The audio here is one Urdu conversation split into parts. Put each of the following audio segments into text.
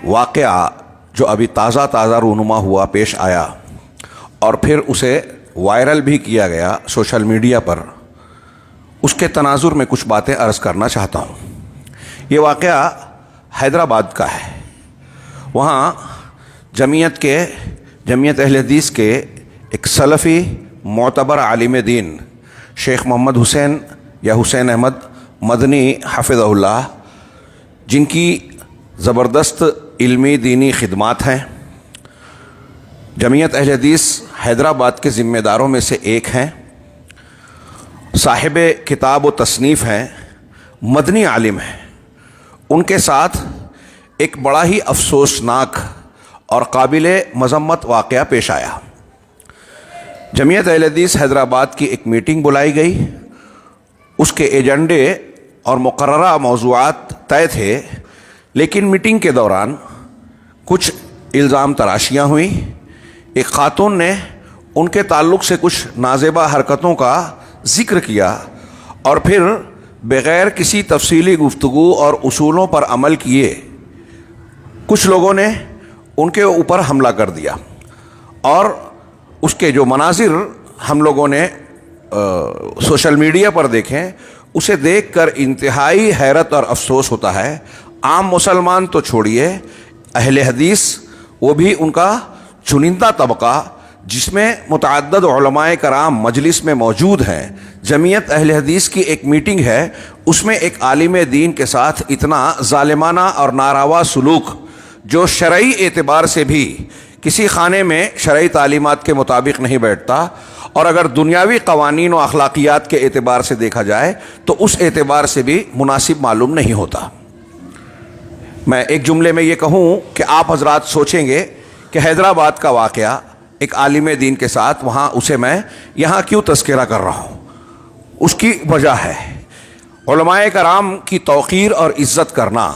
واقعہ جو ابھی تازہ رونما ہوا پیش آیا اور پھر اسے وائرل بھی کیا گیا سوشل میڈیا پر، اس کے تناظر میں کچھ باتیں عرض کرنا چاہتا ہوں۔ یہ واقعہ حیدرآباد کا ہے۔ وہاں جمعیت اہل حدیث کے ایک سلفی معتبر عالم دین شیخ محمد حسین یا حسین احمد مدنی حفظہ اللہ، جن کی زبردست علمی دینی خدمات ہیں، جمعیت اہل حدیث حیدرآباد کے ذمہ داروں میں سے ایک ہیں، صاحب کتاب و تصنیف ہیں، مدنی عالم ہیں۔ ان کے ساتھ ایک بڑا ہی افسوسناک اور قابل مذمت واقعہ پیش آیا۔ جمعیت اہل حدیث حیدرآباد کی ایک میٹنگ بلائی گئی، اس کے ایجنڈے اور مقررہ موضوعات طے تھے، لیکن میٹنگ کے دوران کچھ الزام تراشیاں ہوئیں۔ ایک خاتون نے ان کے تعلق سے کچھ نازیبا حرکتوں کا ذکر کیا اور پھر بغیر کسی تفصیلی گفتگو اور اصولوں پر عمل کیے کچھ لوگوں نے ان کے اوپر حملہ کر دیا، اور اس کے جو مناظر ہم لوگوں نے سوشل میڈیا پر دیکھیں، اسے دیکھ کر انتہائی حیرت اور افسوس ہوتا ہے۔ عام مسلمان تو چھوڑیے، اہل حدیث وہ بھی ان کا چنندہ طبقہ جس میں متعدد علماء کرام مجلس میں موجود ہیں، جمعیت اہل حدیث کی ایک میٹنگ ہے، اس میں ایک عالم دین کے ساتھ اتنا ظالمانہ اور ناروا سلوک جو شرعی اعتبار سے بھی کسی خانے میں شرعی تعلیمات کے مطابق نہیں بیٹھتا، اور اگر دنیاوی قوانین و اخلاقیات کے اعتبار سے دیکھا جائے تو اس اعتبار سے بھی مناسب معلوم نہیں ہوتا۔ میں ایک جملے میں یہ کہوں کہ آپ حضرات سوچیں گے کہ حیدرآباد کا واقعہ ایک عالم دین کے ساتھ، وہاں اسے میں یہاں کیوں تذکرہ کر رہا ہوں؟ اس کی وجہ ہے علماء کرام کی توقیر اور عزت کرنا۔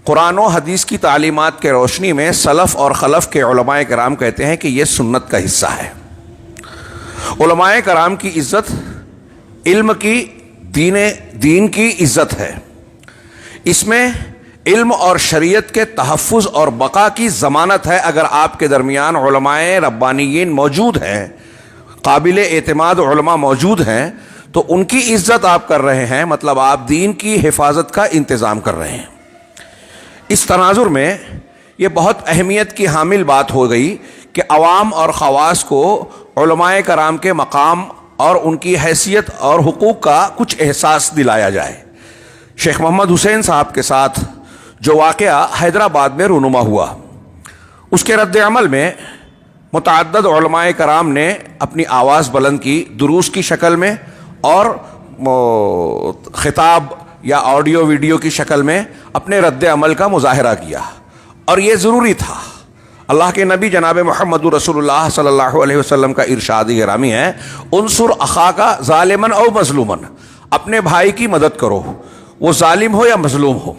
قرآن و حدیث کی تعلیمات کے روشنی میں سلف اور خلف کے علماء کرام کہتے ہیں کہ یہ سنت کا حصہ ہے۔ علماء کرام کی عزت علم کی، دین کی عزت ہے۔ اس میں علم اور شریعت کے تحفظ اور بقا کی ضمانت ہے۔ اگر آپ کے درمیان علماء ربانیین موجود ہیں، قابل اعتماد علماء موجود ہیں، تو ان کی عزت آپ کر رہے ہیں، مطلب آپ دین کی حفاظت کا انتظام کر رہے ہیں۔ اس تناظر میں یہ بہت اہمیت کی حامل بات ہو گئی کہ عوام اور خواص کو علماء کرام کے مقام اور ان کی حیثیت اور حقوق کا کچھ احساس دلایا جائے۔ شیخ محمد حسین صاحب کے ساتھ جو واقعہ حیدرآباد میں رونما ہوا، اس کے رد عمل میں متعدد علماء کرام نے اپنی آواز بلند کی، دروس کی شکل میں اور خطاب یا آڈیو ویڈیو کی شکل میں اپنے رد عمل کا مظاہرہ کیا، اور یہ ضروری تھا۔ اللہ کے نبی جناب محمد رسول اللہ صلی اللہ علیہ وسلم کا ارشاد گرامی ہے، انصر اخاک ظالما او مظلوما، اپنے بھائی کی مدد کرو، وہ ظالم ہو یا مظلوم ہو۔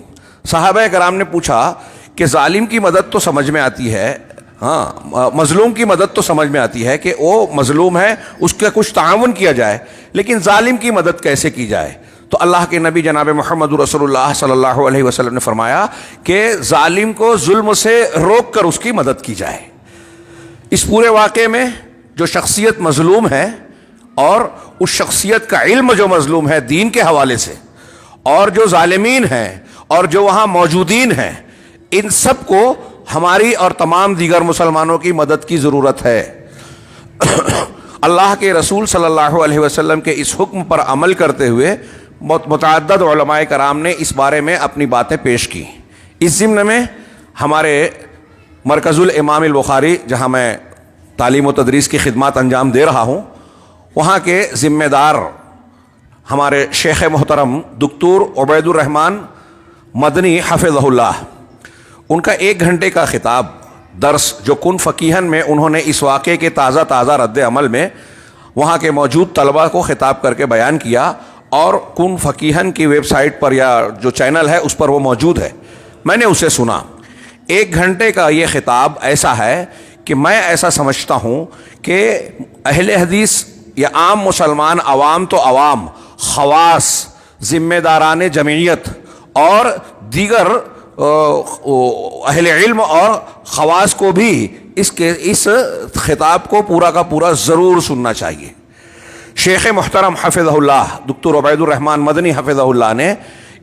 صحابہ کرام نے پوچھا کہ ظالم کی مدد تو سمجھ میں آتی ہے، ہاں مظلوم کی مدد تو سمجھ میں آتی ہے کہ وہ مظلوم ہے، اس کا کچھ تعاون کیا جائے، لیکن ظالم کی مدد کیسے کی جائے؟ تو اللہ کے نبی جناب محمد رسول اللہ صلی اللہ علیہ وسلم نے فرمایا کہ ظالم کو ظلم سے روک کر اس کی مدد کی جائے۔ اس پورے واقعے میں جو شخصیت مظلوم ہے اور اس شخصیت کا علم جو مظلوم ہے دین کے حوالے سے، اور جو ظالمین ہیں اور جو وہاں موجودین ہیں، ان سب کو ہماری اور تمام دیگر مسلمانوں کی مدد کی ضرورت ہے۔ اللہ کے رسول صلی اللہ علیہ وسلم کے اس حکم پر عمل کرتے ہوئے متعدد علماء کرام نے اس بارے میں اپنی باتیں پیش کی۔ اس ضمن میں ہمارے مرکز الامام البخاری، جہاں میں تعلیم و تدریس کی خدمات انجام دے رہا ہوں، وہاں کے ذمہ دار ہمارے شیخ محترم دکتور عبید الرحمن مدنی حفظہ اللہ، ان کا 1 گھنٹے کا خطاب درس جو کن فقیہن میں انہوں نے اس واقعے کے تازہ رد عمل میں وہاں کے موجود طلباء کو خطاب کر کے بیان کیا، اور کن فقیہن کی ویب سائٹ پر یا جو چینل ہے اس پر وہ موجود ہے، میں نے اسے سنا۔ 1 گھنٹے کا یہ خطاب ایسا ہے کہ میں ایسا سمجھتا ہوں کہ اہل حدیث یا عام مسلمان، عوام تو عوام، خواص، ذمہ داران جمعیت اور دیگر اہل علم اور خواص کو بھی اس خطاب کو پورا کا پورا ضرور سننا چاہیے۔ شیخ محترم حفظہ اللہ دکتور عبید الرحمن مدنی حفظہ اللہ نے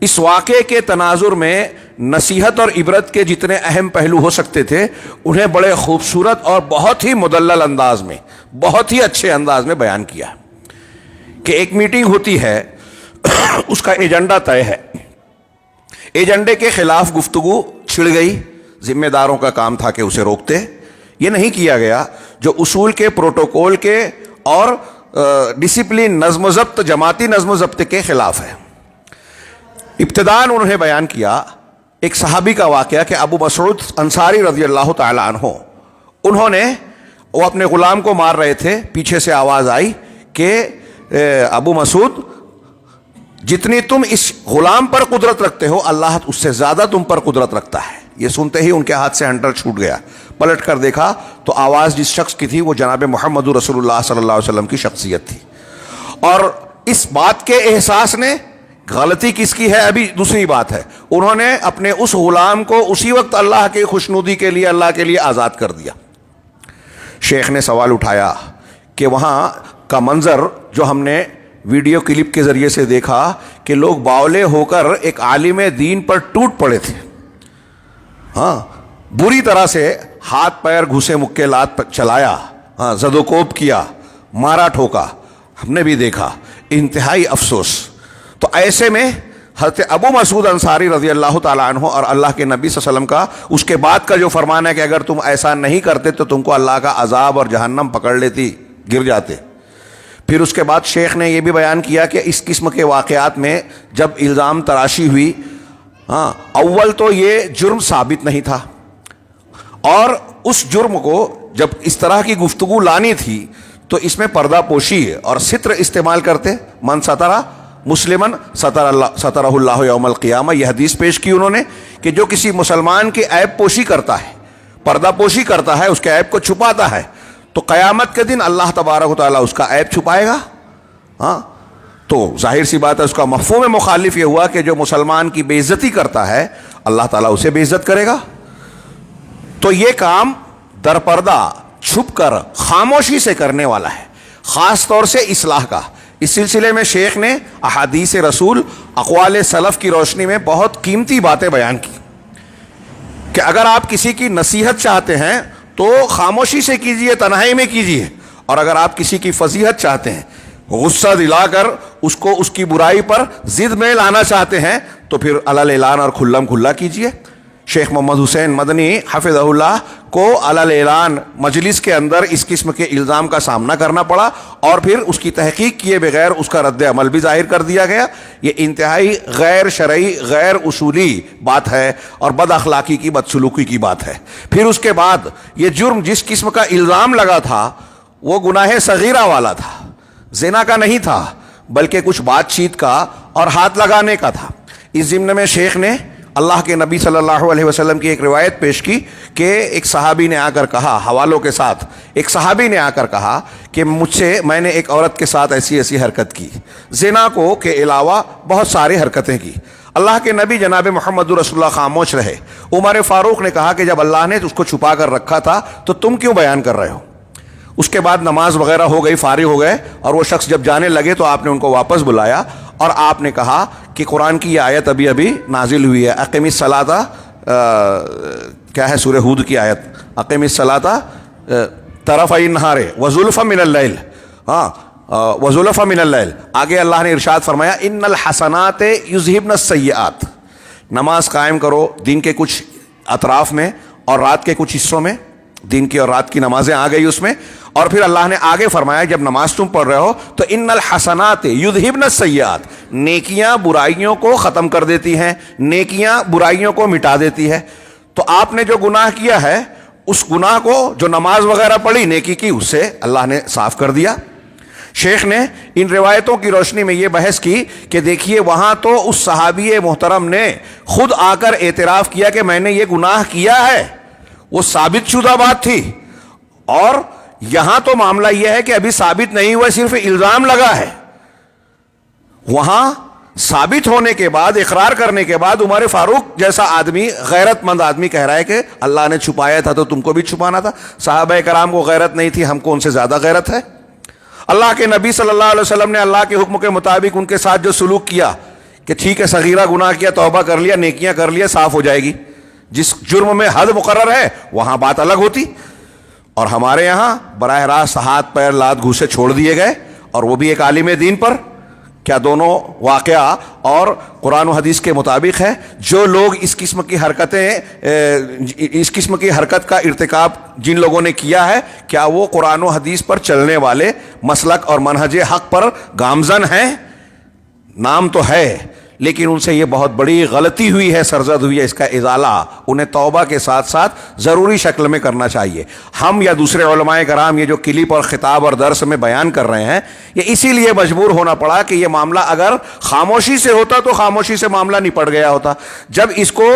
اس واقعے کے تناظر میں نصیحت اور عبرت کے جتنے اہم پہلو ہو سکتے تھے انہیں بڑے خوبصورت اور بہت ہی مدلل انداز میں، بہت ہی اچھے انداز میں بیان کیا کہ ایک میٹنگ ہوتی ہے، اس کا ایجنڈا طے ہے، ایجنڈے کے خلاف گفتگو چھڑ گئی، ذمہ داروں کا کام تھا کہ اسے روکتے، یہ نہیں کیا گیا جو اصول کے، پروٹوکول کے اور ڈسپلن، نظم و ضبط، جماعتی نظم و ضبط کے خلاف ہے۔ ابتداً انہوں نے بیان کیا ایک صحابی کا واقعہ کہ ابو مسعود انصاری رضی اللہ تعالی عنہ، انہوں نے، وہ اپنے غلام کو مار رہے تھے، پیچھے سے آواز آئی کہ ابو مسعود جتنی تم اس غلام پر قدرت رکھتے ہو اللہ اس سے زیادہ تم پر قدرت رکھتا ہے۔ یہ سنتے ہی ان کے ہاتھ سے ہنٹر چھوٹ گیا، پلٹ کر دیکھا تو آواز جس شخص کی تھی وہ جناب محمد رسول اللہ صلی اللہ علیہ وسلم کی شخصیت تھی، اور اس بات کے احساس نے، غلطی کس کی ہے ابھی دوسری بات ہے، انہوں نے اپنے اس غلام کو اسی وقت اللہ کی خوشنودی کے لیے، اللہ کے لیے آزاد کر دیا۔ شیخ نے سوال اٹھایا کہ وہاں کا منظر جو ہم نے ویڈیو کلپ کے ذریعے سے دیکھا کہ لوگ باولے ہو کر ایک عالم دین پر ٹوٹ پڑے تھے، ہاں، بری طرح سے ہاتھ پیر گھسے مکے لات چلایا، ہاں، زد و کوب کیا، مارا ٹھوکا، ہم نے بھی دیکھا، انتہائی افسوس۔ تو ایسے میں حضرت ابو مسعود انصاری رضی اللہ تعالیٰ عنہ اور اللہ کے نبی صلی اللہ علیہ وسلم کا اس کے بعد کا جو فرمان ہے کہ اگر تم ایسا نہیں کرتے تو تم کو اللہ کا عذاب اور جہنم پکڑ لیتی، گر جاتے۔ پھر اس کے بعد شیخ نے یہ بھی بیان کیا کہ اس قسم کے واقعات میں جب الزام تراشی ہوئی، ہاں، اول تو یہ جرم ثابت نہیں تھا، اور اس جرم کو جب اس طرح کی گفتگو لانی تھی تو اس میں پردہ پوشی اور ستر استعمال کرتے، من سترہ مسلمن سترہ اللہ یوم القیامہ، یہ حدیث پیش کی انہوں نے کہ جو کسی مسلمان کی عیب پوشی کرتا ہے، پردہ پوشی کرتا ہے، اس کے عیب کو چھپاتا ہے، تو قیامت کے دن اللہ تبارک و تعالیٰ اس کا عیب چھپائے گا۔ ہاں، تو ظاہر سی بات ہے اس کا مفہوم مخالف یہ ہوا کہ جو مسلمان کی بے عزتی کرتا ہے اللہ تعالیٰ اسے بے عزت کرے گا۔ تو یہ کام در پردہ چھپ کر خاموشی سے کرنے والا ہے، خاص طور سے اصلاح کا۔ اس سلسلے میں شیخ نے احادیث رسول، اقوال سلف کی روشنی میں بہت قیمتی باتیں بیان کی کہ اگر آپ کسی کی نصیحت چاہتے ہیں تو خاموشی سے کیجئے، تنہائی میں کیجئے، اور اگر آپ کسی کی فضیحت چاہتے ہیں، غصہ دلا کر اس کو اس کی برائی پر ضد میں لانا چاہتے ہیں تو پھر علل اعلان اور کھلم کھلا کیجئے۔ شیخ محمد حسین مدنی حفظہ اللہ کو علل اعلان مجلس کے اندر اس قسم کے الزام کا سامنا کرنا پڑا، اور پھر اس کی تحقیق کیے بغیر اس کا رد عمل بھی ظاہر کر دیا گیا۔ یہ انتہائی غیر شرعی، غیر اصولی بات ہے اور بد اخلاقی کی، بدسلوکی کی بات ہے۔ پھر اس کے بعد یہ جرم جس قسم کا الزام لگا تھا وہ گناہ صغیرہ والا تھا، زنا کا نہیں تھا، بلکہ کچھ بات چیت کا اور ہاتھ لگانے کا تھا۔ اس ضمن میں شیخ نے اللہ کے نبی صلی اللہ علیہ وسلم کی ایک روایت پیش کی کہ ایک صحابی نے آ کر کہا، حوالوں کے ساتھ، ایک صحابی نے آ کر کہا کہ میں نے ایک عورت کے ساتھ ایسی ایسی حرکت کی، زنا کو کے علاوہ بہت ساری حرکتیں کی۔ اللہ کے نبی جناب محمد رسول اللہ خاموش رہے۔ عمر فاروق نے کہا کہ جب اللہ نے اس کو چھپا کر رکھا تھا تو تم کیوں بیان کر رہے ہو؟ اس کے بعد نماز وغیرہ ہو گئی، فارغ ہو گئے، اور وہ شخص جب جانے لگے تو آپ نے ان کو واپس بلایا اور آپ نے کہا کہ قرآن کی یہ آیت ابھی ابھی نازل ہوئی ہے، اقیم الصلاۃ، کیا ہے سورہ ہود کی آیت، اقیم الصلاۃ طرفی النہار وزلفا من اللیل، ہاں، وزلفا من اللیل۔ آگے اللہ نے ارشاد فرمایا ان الحسنات یذہبن السیئات، نماز قائم کرو دن کے کچھ اطراف میں اور رات کے کچھ حصوں میں، دن کی اور رات کی نمازیں آ گئی اس میں، اور پھر اللہ نے آگے فرمایا جب نماز تم پڑھ رہے ہو تو ان الحسنات یذہبن السیئات، نیکیاں برائیوں کو ختم کر دیتی ہیں، نیکیاں برائیوں کو مٹا دیتی ہے۔ تو آپ نے جو گناہ کیا ہے اس گناہ کو، جو نماز وغیرہ پڑھی نیکی کی، اس سے اللہ نے صاف کر دیا۔ شیخ نے ان روایتوں کی روشنی میں یہ بحث کی کہ دیکھیے وہاں تو اس صحابی محترم نے خود آ کر اعتراف کیا کہ میں نے یہ گناہ کیا ہے، وہ ثابت شدہ بات تھی، اور یہاں تو معاملہ یہ ہے کہ ابھی ثابت نہیں ہوا، صرف الزام لگا ہے۔ وہاں ثابت ہونے کے بعد, اقرار کرنے کے بعد عمر فاروق جیسا آدمی, غیرت مند آدمی کہہ رہا ہے کہ اللہ نے چھپایا تھا تو تم کو بھی چھپانا تھا. صحابہ کرام کو غیرت نہیں تھی, ہم کو ان سے زیادہ غیرت ہے. اللہ کے نبی صلی اللہ علیہ وسلم نے اللہ کے حکم کے مطابق ان کے ساتھ جو سلوک کیا کہ ٹھیک ہے صغیرہ گناہ کیا, توبہ کر لیا, نیکیاں کر لیا, صاف ہو جائے گی. جس جرم میں حد مقرر ہے وہاں بات الگ ہوتی. اور ہمارے یہاں براہ راست ہاتھ پیر لات گھوسے چھوڑ دیے گئے, اور وہ بھی ایک عالم دین پر. کیا دونوں واقعہ اور قرآن و حدیث کے مطابق ہے؟ جو لوگ اس قسم کی حرکت کا ارتکاب جن لوگوں نے کیا ہے, کیا وہ قرآن و حدیث پر چلنے والے مسلک اور منہج حق پر گامزن ہیں؟ نام تو ہے, لیکن ان سے یہ بہت بڑی غلطی ہوئی ہے, سرزد ہوئی ہے. اس کا ازالہ انہیں توبہ کے ساتھ ساتھ ضروری شکل میں کرنا چاہیے. ہم یا دوسرے علماء کرام یہ جو کلپ اور خطاب اور درس میں بیان کر رہے ہیں, یہ اسی لیے مجبور ہونا پڑا کہ یہ معاملہ اگر خاموشی سے ہوتا تو خاموشی سے معاملہ نپٹ گیا ہوتا. جب اس کو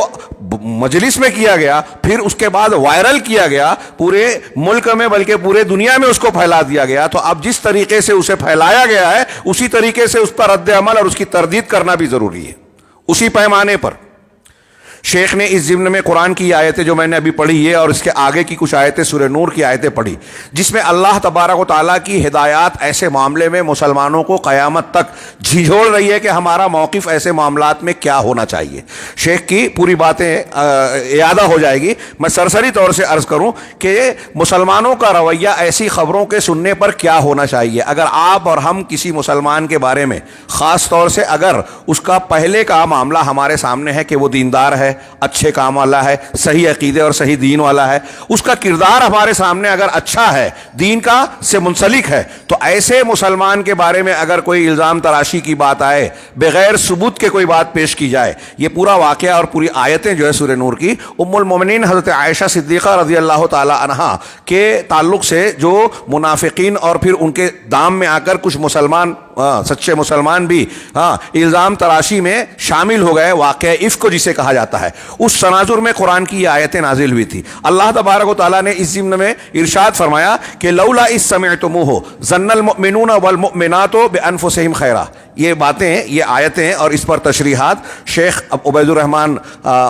مجلس میں کیا گیا, پھر اس کے بعد وائرل کیا گیا پورے ملک میں بلکہ پورے دنیا میں اس کو پھیلا دیا گیا, تو اب جس طریقے سے اسے پھیلایا گیا ہے اسی طریقے سے اس پر رد عمل اور اس کی تردید کرنا بھی ضروری ہے, اسی پیمانے پر. شیخ نے اس ضمن میں قرآن کی آیتیں جو میں نے ابھی پڑھی ہے اور اس کے آگے کی کچھ آیتیں سورہ نور کی آیتیں پڑھی, جس میں اللہ تبارک و تعالیٰ کی ہدایات ایسے معاملے میں مسلمانوں کو قیامت تک جھنجھوڑ رہی ہے کہ ہمارا موقف ایسے معاملات میں کیا ہونا چاہیے. شیخ کی پوری باتیں اعادہ ہو جائے گی. میں سرسری طور سے عرض کروں کہ مسلمانوں کا رویہ ایسی خبروں کے سننے پر کیا ہونا چاہیے. اگر آپ اور ہم کسی مسلمان کے بارے میں خاص طور سے اگر اس کا پہلے کا معاملہ ہمارے سامنے ہے کہ وہ دیندار ہے, اچھے کام والا ہے, صحیح عقیدے اور صحیح دین والا ہے, اس کا کردار ہمارے سامنے اگر اچھا ہے, دین کا سے منسلک ہے, تو ایسے مسلمان کے بارے میں اگر کوئی الزام تراشی کی بات آئے, بغیر ثبوت کے کوئی بات پیش کی جائے, یہ پورا واقعہ اور پوری آیتیں جو ہے سورہ نور کی ام المومنین حضرت عائشہ صدیقہ رضی اللہ تعالی عنہا کے تعلق سے جو منافقین اور پھر ان کے دام میں آ کر کچھ مسلمان سچے مسلمان بھی الزام تراشی میں شامل ہو گئے, واقعہ افک جسے کہا جاتا ہے, اس تناظر میں قرآن کی یہ آیتیں نازل ہوئی تھی. اللہ تبارک و تعالیٰ نے اس ضمن میں ارشاد فرمایا کہ لولا اذ سمعتموہ ظن المؤمنون والمؤمنات بانفسہم خیرا. یہ باتیں, یہ آیتیں اور اس پر تشریحات شیخ عبید الرحمن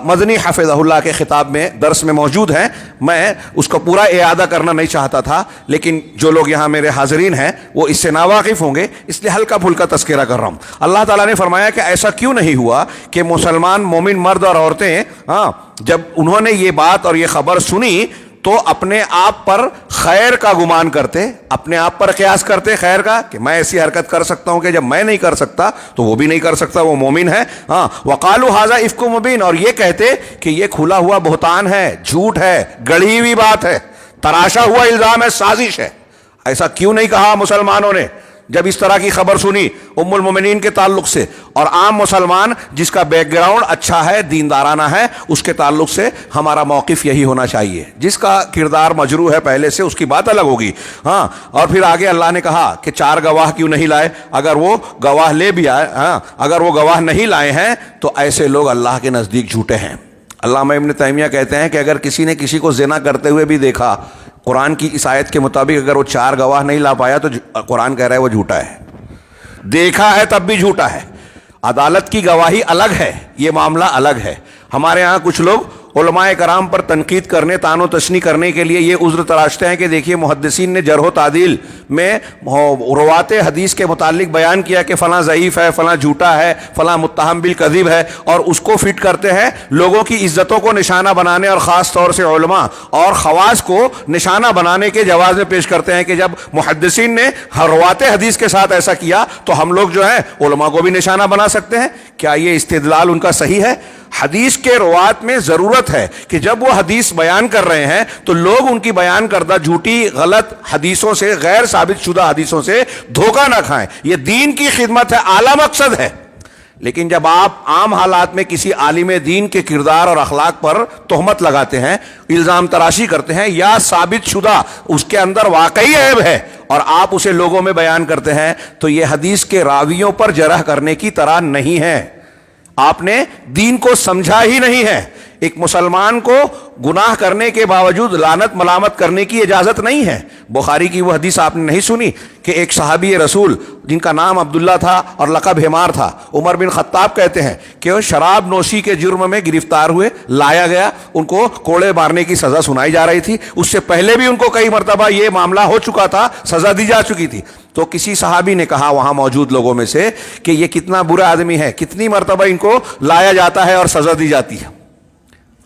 مدنی حفظہ اللہ کے خطاب میں درس میں موجود ہیں. میں اس کو پورا اعادہ کرنا نہیں چاہتا تھا, لیکن جو لوگ یہاں میرے حاضرین ہیں وہ اس سے ناواقف ہوں گے, اس لیے ہلکا پھلکا تذکرہ کر رہا ہوں. اللہ تعالیٰ نے فرمایا کہ ایسا کیوں نہیں ہوا کہ مسلمان مومن مرد اور عورتیں جب انہوں نے یہ بات اور یہ خبر سنی تو اپنے آپ پر خیر کا گمان کرتے, اپنے آپ پر قیاس کرتے خیر کا, کہ میں ایسی حرکت کر سکتا ہوں کہ جب میں نہیں کر سکتا تو وہ بھی نہیں کر سکتا, وہ مومن ہے. وقالوا ھذا افک مبین, اور یہ کہتے کہ یہ کھلا ہوا بہتان ہے, جھوٹ ہے, گڑھی ہوئی بات ہے, تراشا ہوا الزام ہے, سازش ہے. ایسا کیوں نہیں کہا مسلمانوں نے جب اس طرح کی خبر سنی ام المومنین کے تعلق سے؟ اور عام مسلمان جس کا بیک گراؤنڈ اچھا ہے, دیندارانہ ہے, اس کے تعلق سے ہمارا موقف یہی ہونا چاہیے. جس کا کردار مجروح ہے پہلے سے اس کی بات الگ ہوگی. اور پھر آگے اللہ نے کہا کہ 4 گواہ کیوں نہیں لائے؟ اگر وہ گواہ لے بھی آئے, اگر وہ گواہ نہیں لائے ہیں تو ایسے لوگ اللہ کے نزدیک جھوٹے ہیں. علامہ ابن تیمیہ کہتے ہیں کہ اگر کسی نے کسی کو زنا کرتے ہوئے بھی دیکھا, قرآن کی اس آیت کے مطابق اگر وہ 4 گواہ نہیں لا پایا تو قرآن کہہ رہا ہے وہ جھوٹا ہے. دیکھا ہے تب بھی جھوٹا ہے. عدالت کی گواہی الگ ہے, یہ معاملہ الگ ہے. ہمارے ہاں کچھ لوگ علماء کرام پر تنقید کرنے, طعن و تشنیع کرنے کے لیے یہ عذر تراشتے ہیں کہ دیکھیے محدثین نے جرح و تعدیل میں روات حدیث کے متعلق بیان کیا کہ فلاں ضعیف ہے, فلاں جھوٹا ہے, فلاں متہم بالکذب ہے, اور اس کو فٹ کرتے ہیں لوگوں کی عزتوں کو نشانہ بنانے اور خاص طور سے علماء اور خواص کو نشانہ بنانے کے جواز میں پیش کرتے ہیں کہ جب محدثین نے روات حدیث کے ساتھ ایسا کیا تو ہم لوگ جو ہیں علماء کو بھی نشانہ بنا سکتے ہیں. کیا یہ استدلال ان کا صحیح ہے؟ حدیث کے روات میں ضرورت ہے کہ جب وہ حدیث بیان کر رہے ہیں تو لوگ ان کی بیان کردہ جھوٹی غلط حدیثوں سے, غیر ثابت شدہ حدیثوں سے دھوکہ نہ کھائیں. یہ دین کی خدمت ہے, اعلیٰ مقصد ہے. لیکن جب آپ عام حالات میں کسی عالم دین کے کردار اور اخلاق پر تہمت لگاتے ہیں, الزام تراشی کرتے ہیں, یا ثابت شدہ اس کے اندر واقعی عیب ہے اور آپ اسے لوگوں میں بیان کرتے ہیں, تو یہ حدیث کے راویوں پر جرح کرنے کی طرح نہیں ہے. آپ نے دین کو سمجھا ہی نہیں ہے. ایک مسلمان کو گناہ کرنے کے باوجود لعنت ملامت کرنے کی اجازت نہیں ہے۔ بخاری کی وہ حدیث آپ نے نہیں سنی کہ ایک صحابی رسول جن کا نام عبداللہ تھا اور لقب حمار تھا، عمر بن خطاب کہتے ہیں کہ وہ شراب نوشی کے جرم میں گرفتار ہوئے، لایا گیا، ان کو کوڑے مارنے کی سزا سنائی جا رہی تھی۔ اس سے پہلے بھی ان کو کئی مرتبہ یہ معاملہ ہو چکا تھا، سزا دی جا چکی تھی۔ تو کسی صحابی نے کہا وہاں موجود لوگوں میں سے کہ یہ کتنا برا آدمی ہے، کتنی مرتبہ ان کو لایا جاتا ہے اور سزا دی جاتی ہے۔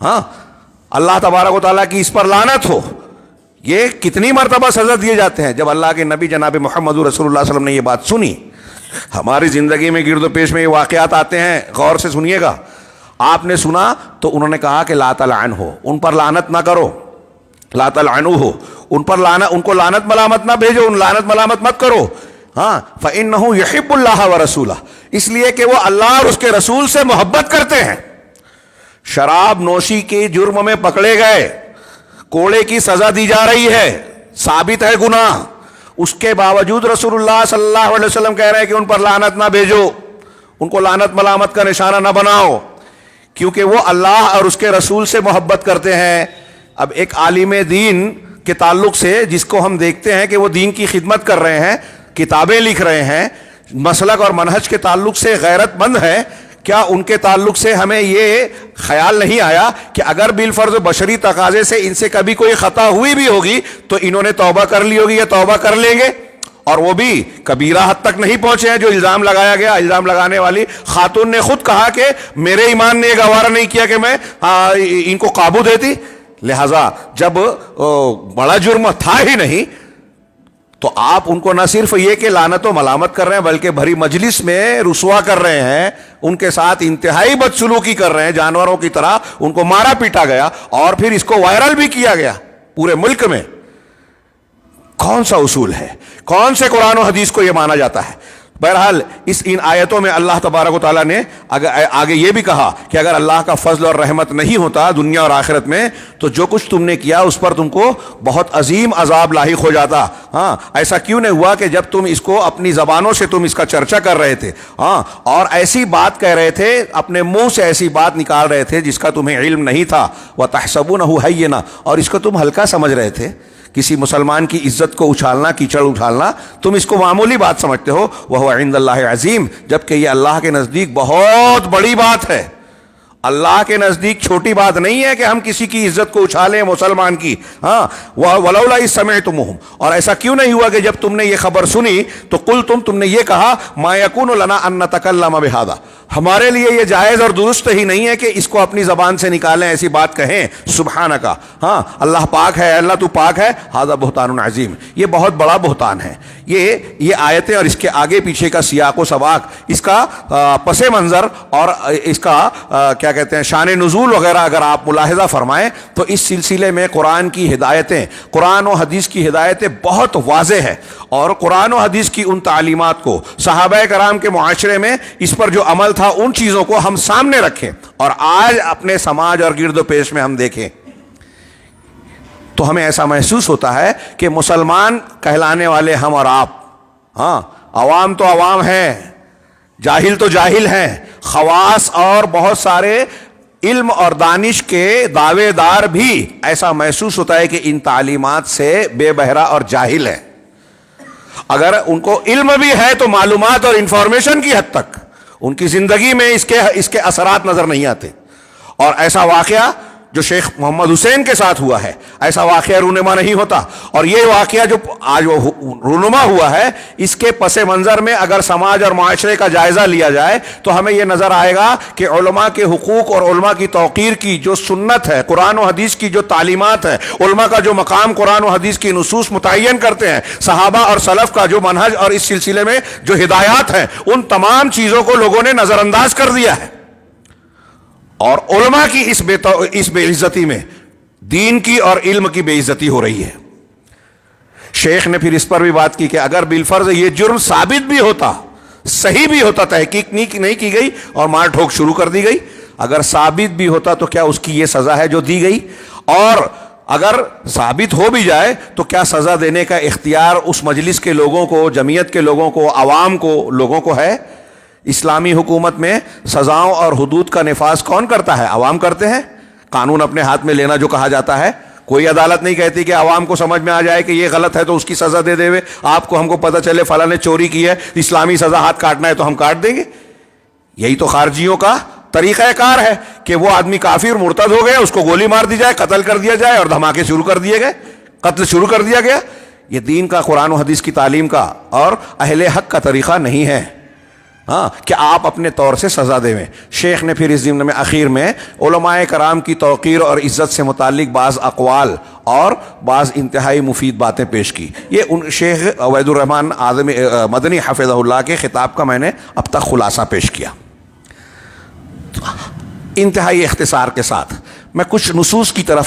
ہاں، اللہ تبارک و تعالیٰ کی اس پر لعنت ہو، یہ کتنی مرتبہ سزا دیے جاتے ہیں۔ جب اللہ کے نبی جناب محمد رسول اللہ صلی اللہ علیہ وسلم نے یہ بات سنی، ہماری زندگی میں گرد و پیش میں یہ واقعات آتے ہیں، غور سے سنیے گا۔ آپ نے سنا تو انہوں نے کہا کہ لا تلعنہ، ان پر لعنت نہ کرو، لا تلعنوہ، ان پر لعنت، ان کو لعنت ملامت نہ بھیجو، ان لعنت ملامت مت کرو۔ ہاں، فإنہ یحب اللہ ورسولہ، اس لیے کہ وہ اللہ اور اس کے رسول سے محبت کرتے ہیں۔ شراب نوشی کے جرم میں پکڑے گئے، کوڑے کی سزا دی جا رہی ہے، ثابت ہے گناہ، اس کے باوجود رسول اللہ صلی اللہ علیہ وسلم کہہ رہے ہیں کہ ان پر لعنت نہ بھیجو، ان کو لعنت ملامت کا نشانہ نہ بناؤ، کیونکہ وہ اللہ اور اس کے رسول سے محبت کرتے ہیں۔ اب ایک عالم دین کے تعلق سے جس کو ہم دیکھتے ہیں کہ وہ دین کی خدمت کر رہے ہیں، کتابیں لکھ رہے ہیں، مسلک اور منہج کے تعلق سے غیرت مند ہے، کیا ان کے تعلق سے ہمیں یہ خیال نہیں آیا کہ اگر بالفرض بشری تقاضے سے ان سے کبھی کوئی خطا ہوئی بھی ہوگی تو انہوں نے توبہ کر لی ہوگی یا توبہ کر لیں گے، اور وہ بھی کبیرہ حد تک نہیں پہنچے ہیں جو الزام لگایا گیا۔ الزام لگانے والی خاتون نے خود کہا کہ میرے ایمان نے یہ گوارا نہیں کیا کہ میں ان کو قابو دیتی، لہذا جب بڑا جرم تھا ہی نہیں تو آپ ان کو نہ صرف یہ کہ لعنت و ملامت کر رہے ہیں بلکہ بھری مجلس میں رسوا کر رہے ہیں، ان کے ساتھ انتہائی بدسلوکی کر رہے ہیں، جانوروں کی طرح ان کو مارا پیٹا گیا اور پھر اس کو وائرل بھی کیا گیا پورے ملک میں۔ کون سا اصول ہے؟ کون سے قرآن و حدیث کو یہ مانا جاتا ہے؟ بہرحال ان آیتوں میں اللہ تبارک و تعالیٰ نے آگے یہ بھی کہا کہ اگر اللہ کا فضل اور رحمت نہیں ہوتا دنیا اور آخرت میں تو جو کچھ تم نے کیا اس پر تم کو بہت عظیم عذاب لاحق ہو جاتا۔ ہاں، ایسا کیوں نہیں ہوا کہ جب تم اس کو اپنی زبانوں سے تم اس کا چرچا کر رہے تھے، ہاں، اور ایسی بات کہہ رہے تھے، اپنے منہ سے ایسی بات نکال رہے تھے جس کا تمہیں علم نہیں تھا، وَتَحْسَبُونَهُ هَيِّنًا، اور اس کو تم ہلکا سمجھ رہے تھے، کسی مسلمان کی عزت کو اچھالنا، کیچڑ اچھالنا، تم اس کو معمولی بات سمجھتے ہو، وَهُوَ عِندَ اللَّهِ عظیم، جبکہ یہ اللہ کے نزدیک بہت بڑی بات ہے۔ اللہ کے نزدیک چھوٹی بات نہیں ہے کہ ہم کسی کی عزت کو اچھالیں مسلمان کی۔ ہاں، وَلَوْلَا إِذْ سَمِعْتُمُوهُ، اور ایسا کیوں نہیں ہوا کہ جب تم نے یہ خبر سنی تو تم نے یہ کہا مَا يَكُونُ لَنَا أَن نَتَكَلَّمَ بِهَذَا، ہمارے لیے یہ جائز اور درست ہی نہیں ہے کہ اس کو اپنی زبان سے نکالیں، ایسی بات کہیں، سبحانک، ہاں، اللہ پاک ہے، اللہ تو پاک ہے، ھذا بہتان عظیم، یہ بہت بڑا بہتان ہے۔ یہ آیتیں اور اس کے آگے پیچھے کا سیاق و سباق، اس کا پس منظر اور اس کا کیا کہتے ہیں شان نزول وغیرہ اگر آپ ملاحظہ فرمائیں تو اس سلسلے میں قرآن کی ہدایتیں، قرآن و حدیث کی ہدایتیں بہت واضح ہے، اور قرآن و حدیث کی ان تعلیمات کو صحابہ کرام کے معاشرے میں اس پر جو عمل تھا ان چیزوں کو ہم سامنے رکھیں اور آج اپنے سماج اور گرد و پیش میں ہم دیکھیں تو ہمیں ایسا محسوس ہوتا ہے کہ مسلمان کہلانے والے ہم اور آپ، ہاں، عوام تو عوام ہیں، جاہل تو جاہل ہیں، خواص اور بہت سارے علم اور دانش کے دعوے دار بھی ایسا محسوس ہوتا ہے کہ ان تعلیمات سے بے بہرا اور جاہل ہے۔ اگر ان کو علم بھی ہے تو معلومات اور انفارمیشن کی حد تک، ان کی زندگی میں اس کے اثرات نظر نہیں آتے۔ اور ایسا واقعہ جو شیخ محمد حسین کے ساتھ ہوا ہے، ایسا واقعہ رونما نہیں ہوتا، اور یہ واقعہ جو آج رونما ہوا ہے اس کے پس منظر میں اگر سماج اور معاشرے کا جائزہ لیا جائے تو ہمیں یہ نظر آئے گا کہ علماء کے حقوق اور علماء کی توقیر کی جو سنت ہے، قرآن و حدیث کی جو تعلیمات ہے، علماء کا جو مقام قرآن و حدیث کی نصوص متعین کرتے ہیں، صحابہ اور سلف کا جو منہج اور اس سلسلے میں جو ہدایات ہیں، ان تمام چیزوں کو لوگوں نے نظر انداز کر دیا ہے، اور علماء کی اس بے عزتی میں دین کی اور علم کی بے عزتی ہو رہی ہے۔ شیخ نے پھر اس پر بھی بات کی کہ اگر بالفرض یہ جرم ثابت بھی ہوتا، صحیح بھی ہوتا، تحقیق نہیں کی گئی اور مار ٹھوک شروع کر دی گئی، اگر ثابت بھی ہوتا تو کیا اس کی یہ سزا ہے جو دی گئی، اور اگر ثابت ہو بھی جائے تو کیا سزا دینے کا اختیار اس مجلس کے لوگوں کو، جمعیت کے لوگوں کو، عوام کو، لوگوں کو ہے؟ اسلامی حکومت میں سزاؤں اور حدود کا نفاذ کون کرتا ہے؟ عوام کرتے ہیں؟ قانون اپنے ہاتھ میں لینا جو کہا جاتا ہے، کوئی عدالت نہیں کہتی کہ عوام کو سمجھ میں آ جائے کہ یہ غلط ہے تو اس کی سزا دے دے، آپ کو ہم کو پتہ چلے فلاں نے چوری کی ہے، اسلامی سزا ہاتھ کاٹنا ہے تو ہم کاٹ دیں گے۔ یہی تو خارجیوں کا طریقہ کار ہے کہ وہ آدمی کافر مرتد ہو گیا، اس کو گولی مار دی جائے، قتل کر دیا جائے، اور دھماکے شروع کر دیے گئے، قتل شروع کر دیا گیا۔ یہ دین کا، قرآن و حدیث کی تعلیم کا اور اہل حق کا طریقہ نہیں ہے، ہاں، کہ آپ اپنے طور سے سزا دیں۔ شیخ نے پھر اس ضمن میں آخر میں علماء کرام کی توقیر اور عزت سے متعلق بعض اقوال اور بعض انتہائی مفید باتیں پیش کی۔ یہ شیخ عبید الرحمن مدنی حفظہ اللہ کے خطاب کا میں نے اب تک خلاصہ پیش کیا۔ انتہائی اختصار کے ساتھ میں کچھ نصوص کی طرف